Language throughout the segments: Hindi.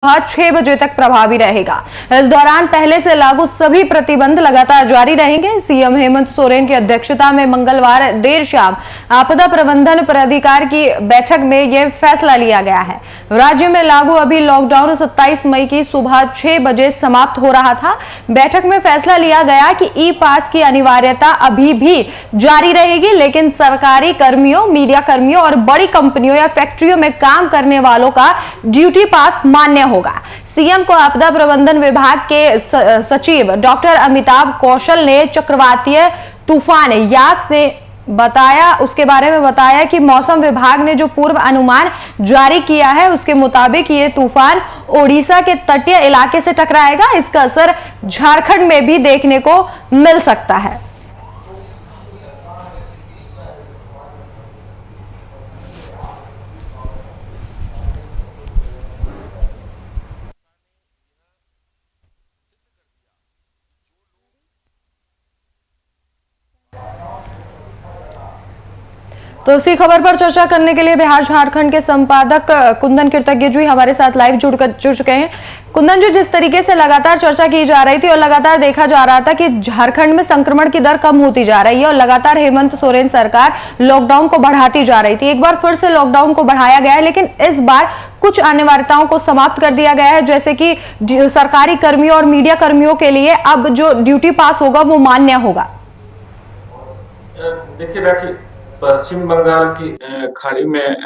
6 बजे तक प्रभावी रहेगा। इस दौरान पहले से लागू सभी प्रतिबंध लगातार जारी रहेंगे। सीएम हेमंत सोरेन की अध्यक्षता में मंगलवार देर शाम आपदा प्रबंधन प्राधिकार की बैठक में यह फैसला लिया गया है। राज्य में लागू अभी लॉकडाउन 27 मई की सुबह 6 बजे समाप्त हो रहा था। बैठक में फैसला लिया गया कि ई पास की अनिवार्यता अभी भी जारी रहेगी, लेकिन सरकारी कर्मियों, मीडिया कर्मियों और बड़ी कंपनियों या फैक्ट्रियों में काम करने वालों का ड्यूटी पास मान्य होगा। सीएम को आपदा प्रबंधन विभाग के सचिव डॉक्टर अमिताभ कौशल ने चक्रवातीय तूफान यास ने बताया, उसके बारे में बताया कि मौसम विभाग ने जो पूर्व अनुमान जारी किया है उसके मुताबिक ये तूफान ओडिशा के तटीय इलाके से टकराएगा। इसका असर झारखंड में भी देखने को मिल सकता है। तो इसी खबर पर चर्चा करने के लिए बिहार झारखंड के संपादक कुंदन कृतज्ञ जी हमारे साथ लाइव जुड़ चुके हैं। कुंदन जी, जिस तरीके से लगातार चर्चा की जा रही थी और लगातार देखा जा रहा था कि झारखंड में संक्रमण की दर कम होती जा रही है और लगातार हेमंत सोरेन सरकार लॉकडाउन को बढ़ाती जा रही थी। एक बार फिर से लॉकडाउन को बढ़ाया गया है, लेकिन इस बार कुछ अनिवार्यताओं को समाप्त कर दिया गया है, जैसे कि सरकारी कर्मियों और मीडिया कर्मियों के लिए अब जो ड्यूटी पास होगा वो मान्य होगा। देखिए पश्चिम बंगाल की खाड़ी में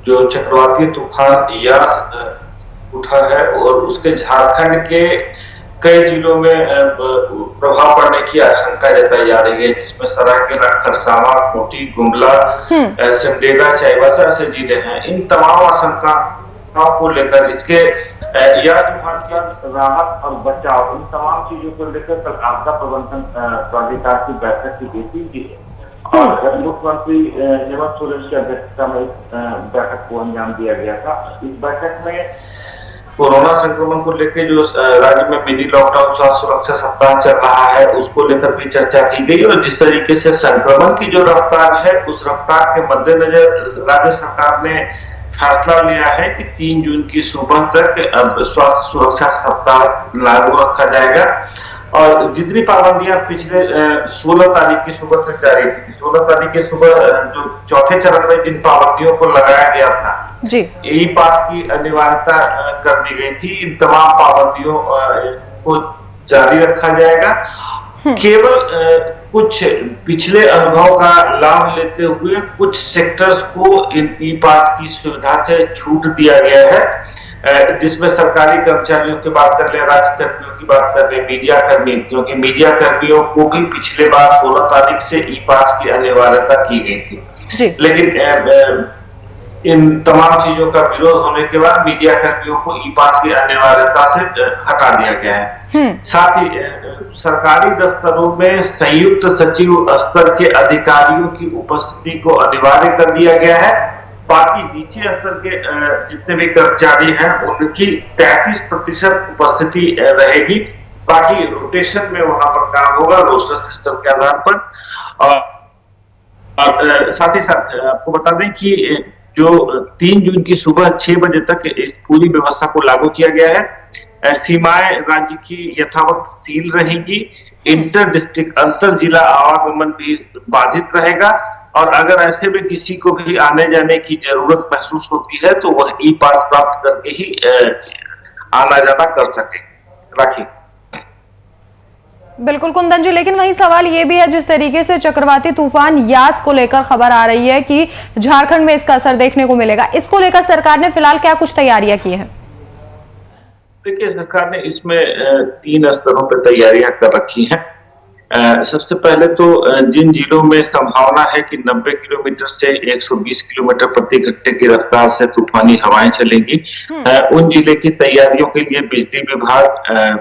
जो चक्रवाती तूफान यास उठा है और उसके झारखंड के कई जिलों में प्रभाव पड़ने की आशंका जताई जा रही है, जिसमें सरायकेला, खरसावां, खूंटी, गुमला, सिमडेगा, चाईबासा ऐसे जिले हैं। इन तमाम आशंकाओं को लेकर इसके यास तूफान की राहत और बचाव, इन तमाम चीजों को लेकर कल आपदा प्रबंधन प्राधिकार की बैठक की गई थी और मुख्यमंत्री हेमंत सोरेन की अध्यक्षता में बैठक को अंजाम दिया गया था। इस बैठक में कोरोना संक्रमण को लेकर जो राज्य में मिनी लॉकडाउन स्वास्थ्य सुरक्षा सप्ताह चल रहा है उसको लेकर भी चर्चा की गई और जिस तरीके से संक्रमण की जो रफ्तार है उस रफ्तार के मद्देनजर राज्य सरकार ने फैसला लिया है कि 3 जून की सुबह तक अब स्वास्थ्य सुरक्षा सप्ताह लागू रखा जाएगा और जितनी पाबंदियां पिछले 16 तारीख की सुबह तक जारी थी, 16 तारीख की सुबह जो चौथे चरण में जिन पाबंदियों को लगाया गया था जी, ई पास की अनिवार्यता कर दी गई थी, इन तमाम पाबंदियों को जारी रखा जाएगा। केवल कुछ पिछले अनुभव का लाभ लेते हुए कुछ सेक्टर्स को इन ई पास की सुविधा से छूट दिया गया है, जिसमें सरकारी कर्मचारियों की बात कर ले, राज्य कर्मियों की बात कर ले, मीडिया कर्मी, क्योंकि मीडिया कर्मियों को भी पिछले बार 16 तारीख से ई पास की अनिवार्यता की गई थी, लेकिन इन तमाम चीजों का विरोध होने के बाद मीडिया कर्मियों को ई पास की अनिवार्यता से हटा दिया गया है। साथ ही सरकारी दफ्तरों में संयुक्त सचिव स्तर के अधिकारियों की उपस्थिति को अनिवार्य कर दिया गया है। बाकी नीचे स्तर के जितने भी कर्मचारी हैं उनकी 33% उपस्थिति रहेगी। बाकी रोटेशन में वहां पर काम होगा, रोस्टर सिस्टम के आधार पर। और साथ ही साथ आपको बता दें कि जो 3 जून की सुबह 6 बजे तक इस पूरी व्यवस्था को लागू किया गया है। सीमाएं राज्य की यथावत सील रहेगी। इंटर डिस्ट्रिक्ट, अंतर जिला आवागमन भी बाधित रहेगा और अगर ऐसे में किसी को भी आने जाने की जरूरत महसूस होती है तो वह ई पास प्राप्त करके ही आना जाना कर सके। राखी। बिल्कुल कुंदन जी, लेकिन वही सवाल ये भी है, जिस तरीके से चक्रवाती तूफान यास को लेकर खबर आ रही है कि झारखंड में इसका असर देखने को मिलेगा, इसको लेकर सरकार ने फिलहाल क्या कुछ तैयारियां की हैं? देखिए, सरकार ने इसमें 3 स्तरों पर तैयारियां कर रखी हैं। सबसे पहले तो जिन जिलों में संभावना है कि 90 किलोमीटर से 120 किलोमीटर प्रति घंटे की रफ्तार से तूफानी हवाएं चलेंगी, उन जिले की तैयारियों के लिए बिजली विभाग,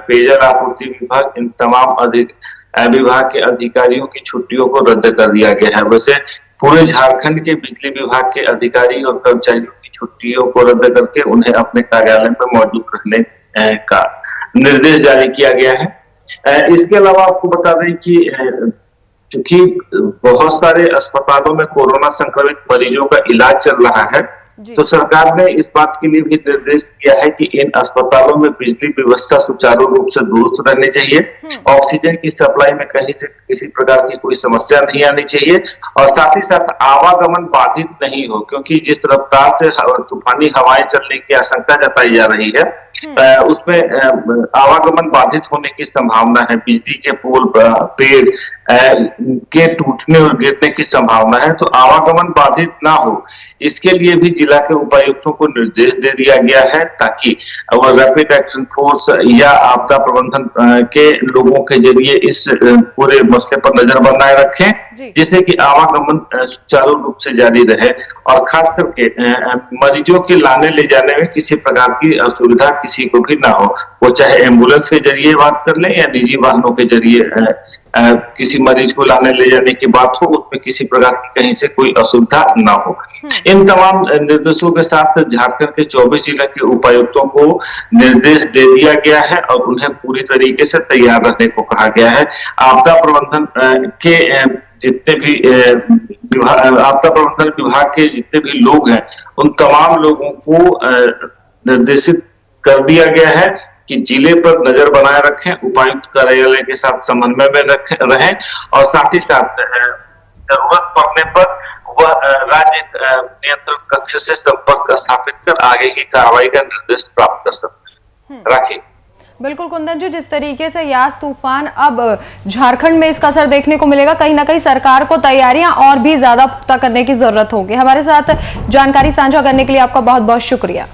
पेयजल आपूर्ति विभाग, इन तमाम विभाग के अधिकारियों की छुट्टियों को रद्द कर दिया गया है। वैसे पूरे झारखंड के बिजली विभाग के अधिकारी और कर्मचारियों की छुट्टियों को रद्द करके उन्हें अपने कार्यालय में मौजूद रहने का निर्देश जारी किया गया है। इसके अलावा आपको बता दें कि चूंकि बहुत सारे अस्पतालों में कोरोना संक्रमित मरीजों का इलाज चल रहा है, तो सरकार ने इस बात के लिए भी निर्देश दिया है कि इन अस्पतालों में बिजली व्यवस्था सुचारू रूप से दुरुस्त रहनी चाहिए, ऑक्सीजन की सप्लाई में कहीं से किसी प्रकार की कोई समस्या नहीं आनी चाहिए और साथ ही साथ आवागमन बाधित नहीं हो, क्योंकि जिस रफ्तार से तूफानी हवाएं चलने की आशंका जताई जा रही है उसमें आवागमन बाधित होने की संभावना है, बिजली के पोल पेड़ के टूटने और गिरने की संभावना है। तो आवागमन बाधित ना हो इसके लिए भी जिला के उपायुक्तों को निर्देश दे दिया गया है ताकि वो रैपिड एक्शन फोर्स या आपदा प्रबंधन के लोगों के जरिए इस पूरे मसले पर नजर बनाए रखें, जिससे कि आवागमन सुचारू रूप से जारी रहे और खास करके मरीजों के लाने ले जाने में किसी प्रकार की असुविधा किसी को भी ना हो, वो चाहे एम्बुलेंस के जरिए बात कर ले या निजी वाहनों के जरिए किसी मरीज को लाने ले जाने की बात हो, उसमें किसी प्रकार की कहीं से कोई असुविधा ना हो। इन तमाम निर्देशों के साथ झारखंड के 24 जिला के उपायुक्तों को निर्देश दे दिया गया है और उन्हें पूरी तरीके से तैयार रहने को कहा गया है। आपदा प्रबंधन के जितने भी आपदा प्रबंधन विभाग के जितने भी लोग हैं उन तमाम लोगों को निर्देशित कर दिया गया है कि जिले पर नजर बनाए रखें, उपायुक्त कार्यालय के साथ समन्वय में रहें और साथ ही साथ जरूरत पड़ने पर वह राज्य नियंत्रण कक्ष से संपर्क स्थापित कर आगे की कार्रवाई का निर्देश प्राप्त कर सकते हैं। राखी। बिल्कुल कुंदन जी, जिस तरीके से यास तूफान अब झारखंड में इसका असर देखने को मिलेगा, कहीं ना कहीं सरकार को तैयारियां और भी ज्यादा पुख्ता करने की जरूरत होगी। हमारे साथ जानकारी साझा करने के लिए आपका बहुत बहुत शुक्रिया।